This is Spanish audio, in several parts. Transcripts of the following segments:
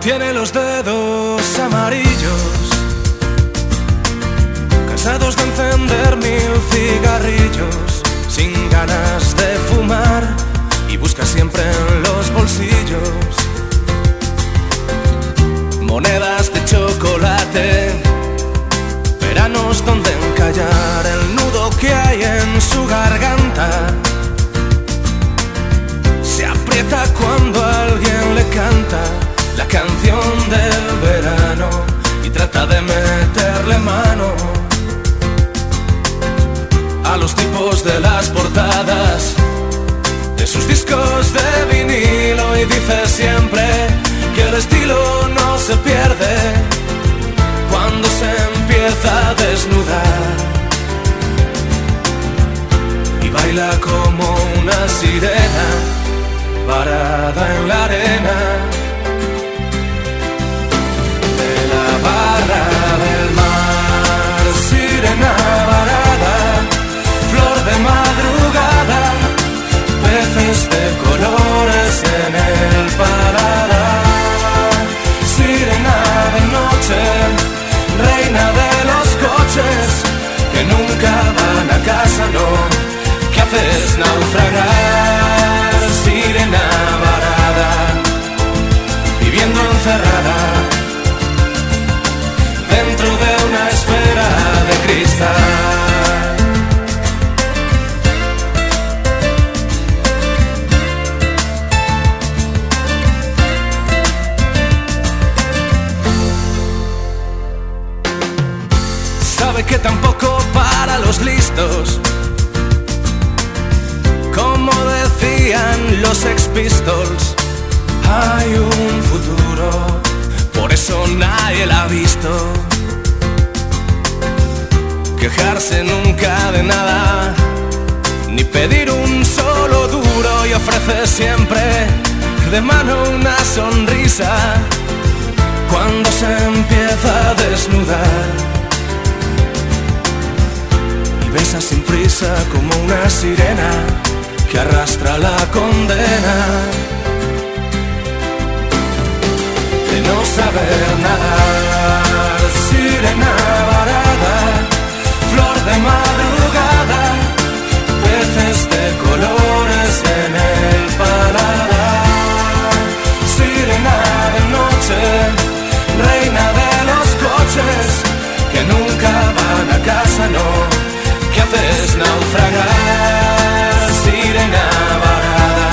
Tiene los dedos amarillos, cansados de encender 1000 cigarrillos, sin ganas de fumar, y busca siempre en los bolsillos monedas de chocolate, veranos donde encallar el nudo que hay en su garganta. Se aprieta cuando alguien le canta la canción del verano y trata de meterle mano a los tipos de las portadas de sus discos de vinilo, y dice siempre que el estilo no se pierde cuando se empieza a desnudar, y baila como una sirena varada en la arena de la barra del mar. Sirena varada, flor de madrugada, peces de colores en el paladar. Sirena de noche, reina de los coches que nunca van a casa, no, que haces naufragar. Sirena varada, viviendo encerrada dentro de una esfera de cristal. Sabe que tampoco para los listos, como decían los Sex Pistols, hay un futuro, por eso nadie la ha visto. Quejarse nunca de nada, ni pedir un solo duro, y ofrece siempre de mano una sonrisa cuando se empieza a desnudar, y besa sin prisa como una sirena que arrastra la condena de no saber nadar. Sirena varada, flor de madrugada, peces de colores en el paladar. Sirena de noche, reina de los coches que nunca van a casa, no, que haces naufragar. Sirena varada,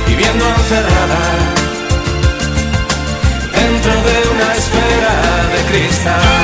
viviendo encerrada dentro de una esfera de cristal.